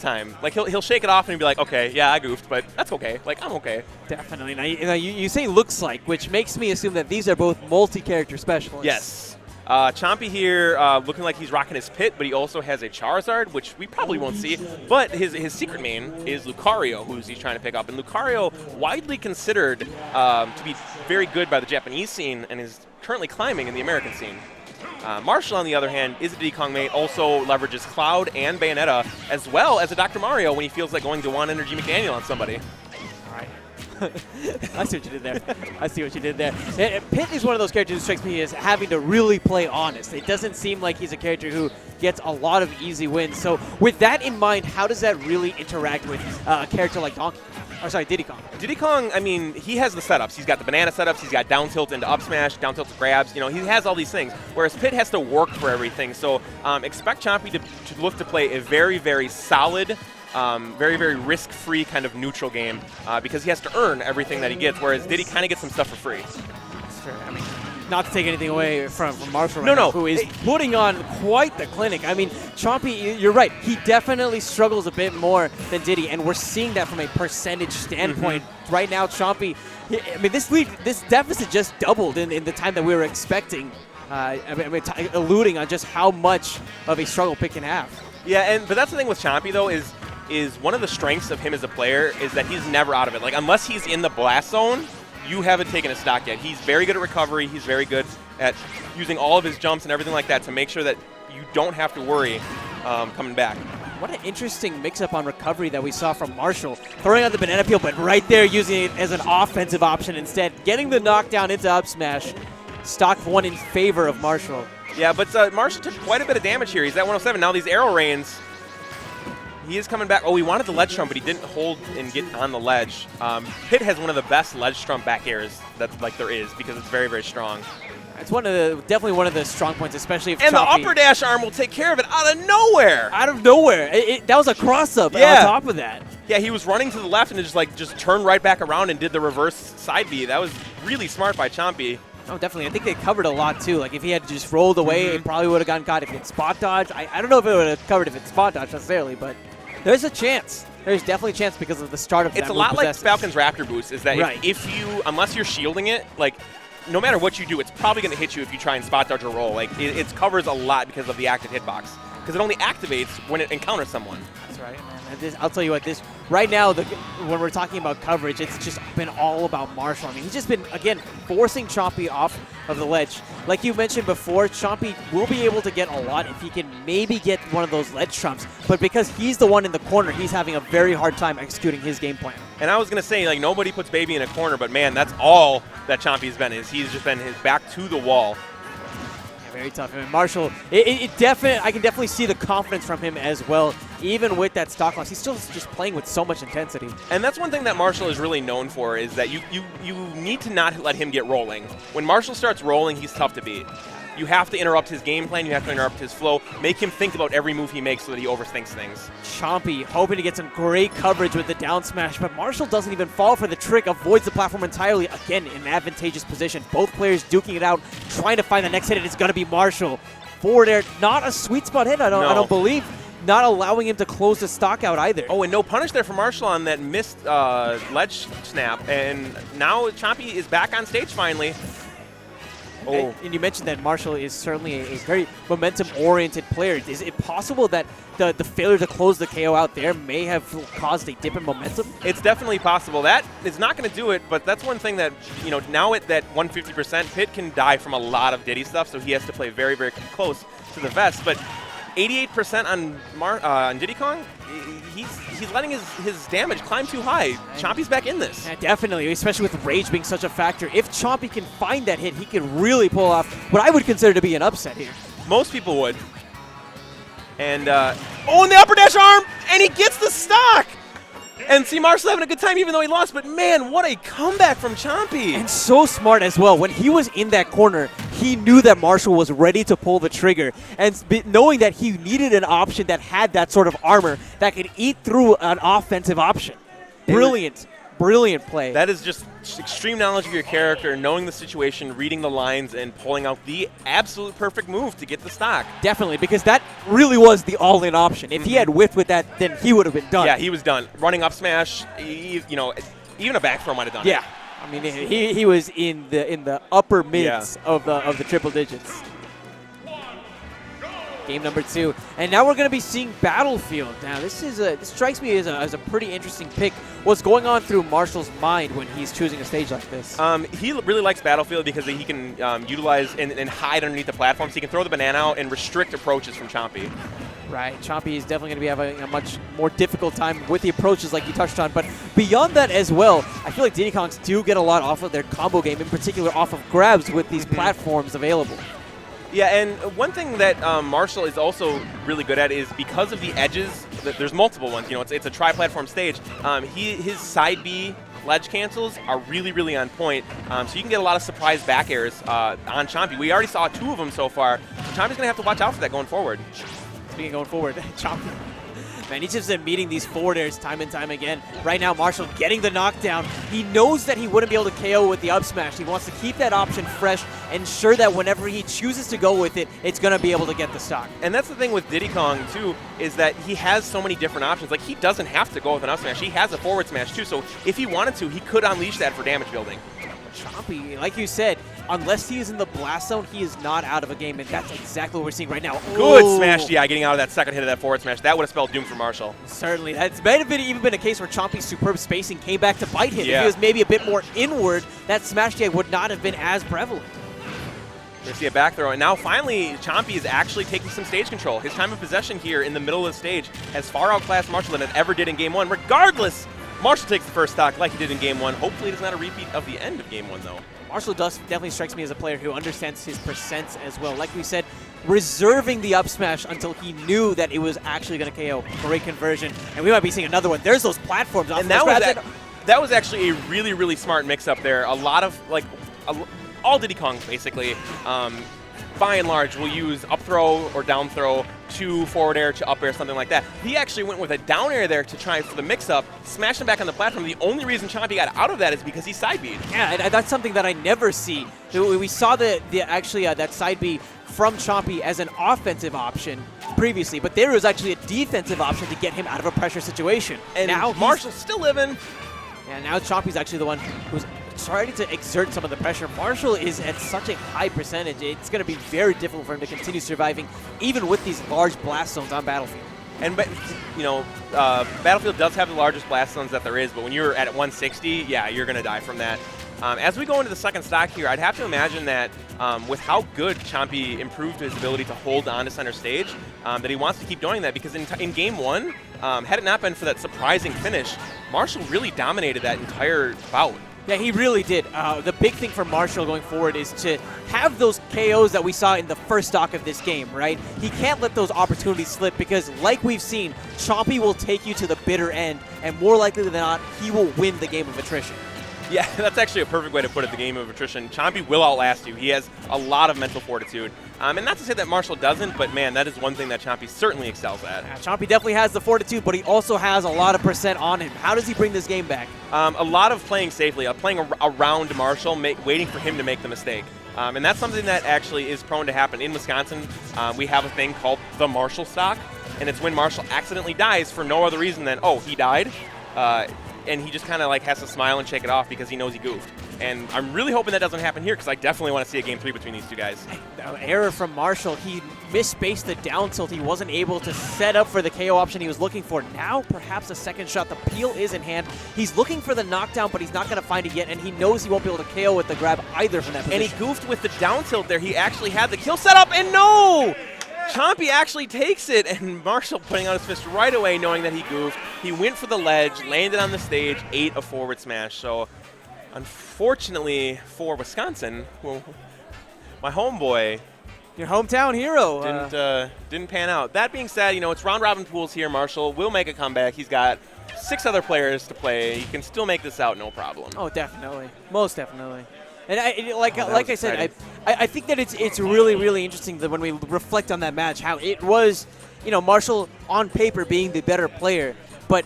time. Like, he'll shake it off and be like, okay, yeah, I goofed, but that's okay. Like, I'm okay. Definitely. Now, you say looks like, which makes me assume that these are both multi-character specialists. Yes. Chompy here looking like he's rocking his pit, but he also has a Charizard, which we probably won't see. But his secret main is Lucario, he's trying to pick up. And Lucario, widely considered to be very good by the Japanese scene and is currently climbing in the American scene. Marshall, on the other hand, is a Diddy Kong mate, also leverages Cloud and Bayonetta, as well as a Dr. Mario when he feels like going to One Energy McDaniel on somebody. All right. I see what you did there. I see what you did there. Pit is one of those characters who strikes me as having to really play honest. It doesn't seem like he's a character who gets a lot of easy wins. So with that in mind, how does that really interact with a character like Diddy Kong? Diddy Kong, I mean, he has the setups. He's got the banana setups. He's got down tilt into up smash, down tilt to grabs. You know, he has all these things. Whereas Pit has to work for everything. So expect Chompy to look to play a very, very solid, very, very risk-free kind of neutral game because he has to earn everything that he gets, whereas Diddy kind of gets some stuff for free. Sure. I mean, not to take anything away from Marshall right now, who is putting on quite the clinic. I mean, Chompy, you're right. He definitely struggles a bit more than Diddy, and we're seeing that from a percentage standpoint. Right now, Chompy, I mean, this deficit just doubled in the time that we were expecting, alluding on just how much of a struggle Pit can have. Yeah, but that's the thing with Chompy, though, is one of the strengths of him as a player is that he's never out of it. Like, unless he's in the blast zone, you haven't taken a stock yet. He's very good at recovery. He's very good at using all of his jumps and everything like that to make sure that you don't have to worry coming back. What an interesting mix-up on recovery that we saw from Marshall. Throwing out the banana peel, but right there using it as an offensive option instead. Getting the knockdown into up smash. Stock one in favor of Marshall. Yeah, but Marshall took quite a bit of damage here. He's at 107. Now these arrow rains, he is coming back. Oh, he wanted the ledge trump, but he didn't hold and get on the ledge. Pit has one of the best ledge trump back airs that there is because it's very, very strong. It's definitely one of the strong points, especially if and Chompy, the upper dash arm will take care of it out of nowhere. Out of nowhere. That was a cross-up on top of that. Yeah, he was running to the left and just turned right back around and did the reverse side B. That was really smart by Chompy. Oh, definitely. I think they covered a lot, too. Like, if he had just rolled away, it probably would have gotten caught. If it spot dodge, I don't know if it would have covered if it spot dodge necessarily, but there's a chance. There's definitely a chance because of the start of that. It's a lot like Falcon's Raptor Boost, is that if you, unless you're shielding it, like, no matter what you do, it's probably going to hit you if you try and spot dodge or roll. Like, it covers a lot because of the active hitbox. Because it only activates when it encounters someone. That's right, man. I'll tell you what, right now, when we're talking about coverage, it's just been all about Marshall. I mean, he's just been, again, forcing Chompy off of the ledge. Like you mentioned before, Chompy will be able to get a lot if he can maybe get one of those ledge trumps. But because he's the one in the corner, he's having a very hard time executing his game plan. And I was going to say, like, nobody puts Baby in a corner, but, man, that's all that Chompy's been is he's just been his back to the wall. Very tough. I mean, Marshall, I can definitely see the confidence from him as well. Even with that stock loss, he's still just playing with so much intensity. And that's one thing that Marshall is really known for is that you need to not let him get rolling. When Marshall starts rolling, he's tough to beat. You have to interrupt his game plan. You have to interrupt his flow. Make him think about every move he makes so that he overthinks things. Chompy hoping to get some great coverage with the down smash, but Marshall doesn't even fall for the trick, avoids the platform entirely. Again, in an advantageous position. Both players duking it out, trying to find the next hit, and it's going to be Marshall. Forward air, not a sweet spot hit, I don't believe. Not allowing him to close the stock out either. Oh, and no punish there for Marshall on that missed ledge snap. And now Chompy is back on stage finally. Oh. And you mentioned that Marshall is certainly a very momentum-oriented player. Is it possible that the failure to close the KO out there may have caused a dip in momentum? It's definitely possible. That is not going to do it, but that's one thing that, now at that 150%, Pit can die from a lot of Diddy stuff, so he has to play very, very close to the vest. But 88% on Diddy Kong, he's letting his damage climb too high. Chompy's back in this. Yeah, definitely, especially with Rage being such a factor. If Chompy can find that hit, he can really pull off what I would consider to be an upset here. Most people would. And, and the upper dash arm, and he gets the stock! And see, Marshall having a good time even though he lost, but man, what a comeback from Chompy. And so smart as well. When he was in that corner, he knew that Marshall was ready to pull the trigger. And knowing that he needed an option that had that sort of armor that could eat through an offensive option. Brilliant. brilliant play. That is just extreme knowledge of your character, knowing the situation, reading the lines, and pulling out the absolute perfect move to get the stock. Definitely, because that really was the all-in option. If he had whiffed with that, then he would have been done. Yeah, he was done. Running up smash, you know, even a back throw might have done it. Yeah, I mean, he was in the upper mids of the triple digits. Game number 2, and now we're going to be seeing Battlefield. Now, this strikes me as a pretty interesting pick. What's going on through Marshall's mind when he's choosing a stage like this? He really likes Battlefield because he can utilize and hide underneath the platforms. He can throw the banana out and restrict approaches from Chompy. Right, Chompy is definitely going to be having a much more difficult time with the approaches like you touched on. But beyond that as well, I feel like Diddy Kongs do get a lot off of their combo game, in particular off of grabs with these platforms available. Yeah, and one thing that Marshall is also really good at is because of the edges, there's multiple ones. You know, it's a tri-platform stage. His side B ledge cancels are really, really on point. So you can get a lot of surprise back airs on Chompy. We already saw 2 of them so far. So Chompy's going to have to watch out for that going forward. Speaking of going forward, Chompy. Man, he's just been meeting these forward airs time and time again. Right now, Marshall getting the knockdown. He knows that he wouldn't be able to KO with the up smash. He wants to keep that option fresh, ensure that whenever he chooses to go with it, it's going to be able to get the stock. And that's the thing with Diddy Kong, too, is that he has so many different options. Like, he doesn't have to go with an up smash. He has a forward smash, too. So if he wanted to, he could unleash that for damage building. Chompy, like you said, unless he is in the blast zone, he is not out of a game, and that's exactly what we're seeing right now. Good smash DI getting out of that second hit of that forward smash. That would have spelled doom for Marshall. Certainly. That's might have even been a case where Chompy's superb spacing came back to bite him. Yeah. If he was maybe a bit more inward, that smash DI would not have been as prevalent. We see a back throw, and now finally Chompy is actually taking some stage control. His time of possession here in the middle of the stage has far outclassed Marshall than it ever did in Game 1. Regardless, Marshall takes the first stock like he did in Game 1. Hopefully it is not a repeat of the end of Game 1, though. Marshall definitely strikes me as a player who understands his percents as well. Like we said, reserving the up smash until he knew that it was actually going to KO. Great conversion. And we might be seeing another one. There's those platforms. And that was actually a really, really smart mix-up there. A lot of, like, all Diddy Kongs, basically, by and large, will use up throw or down throw to forward air to up air, something like that. He actually went with a down air there to try for the mix-up, smashed him back on the platform. The only reason Chompy got out of that is because he side B'd. Yeah, and that's something that I never see. We saw that side B from Chompy as an offensive option previously, but there was actually a defensive option to get him out of a pressure situation. And now Marshall's still living. Yeah, now Chompy's actually the one who's starting to exert some of the pressure. Marshall is at such a high percentage, it's going to be very difficult for him to continue surviving, even with these large blast zones on Battlefield. And, you know, Battlefield does have the largest blast zones that there is, but when you're at 160, yeah, you're going to die from that. As we go into the second stock here, I'd have to imagine that with how good Chompy improved his ability to hold on to center stage, that he wants to keep doing that, because in Game 1, had it not been for that surprising finish, Marshall really dominated that entire bout. Yeah, he really did. The big thing for Marshall going forward is to have those KOs that we saw in the first stock of this game, right? He can't let those opportunities slip because, like we've seen, Chompy will take you to the bitter end, and more likely than not, he will win the game of attrition. Yeah, that's actually a perfect way to put it, the game of attrition. Chompy will outlast you. He has a lot of mental fortitude. And not to say that Marshall doesn't, but man, that is one thing that Chompy certainly excels at. Yeah, Chompy definitely has the fortitude, but he also has a lot of percent on him. How does he bring this game back? A lot of playing safely, playing around Marshall, waiting for him to make the mistake. And that's something that actually is prone to happen. In Wisconsin, we have a thing called the Marshall stock, and it's when Marshall accidentally dies for no other reason than, oh, he died. And he just kind of like has to smile and shake it off because he knows he goofed. And I'm really hoping that doesn't happen here because I definitely want to see a Game 3 between these two guys. Error from Marshall. He misspaced the down tilt. He wasn't able to set up for the KO option he was looking for. Now perhaps a second shot. The peel is in hand. He's looking for the knockdown, but he's not going to find it yet, and he knows he won't be able to KO with the grab either from that position. And he goofed with the down tilt there. He actually had the kill set up, and no! Chompy actually takes it, and Marshall putting out his fist right away, knowing that he goofed. He went for the ledge, landed on the stage, ate a forward smash. So, unfortunately for Wisconsin, well, my homeboy, your hometown hero, didn't pan out. That being said, you know, it's round robin pools here. Marshall will make a comeback. He's got 6 other players to play. He can still make this out, no problem. Oh, definitely, most definitely. And like I said, I think that it's really, really interesting that when we reflect on that match, how it was, you know, Marshall on paper being the better player, but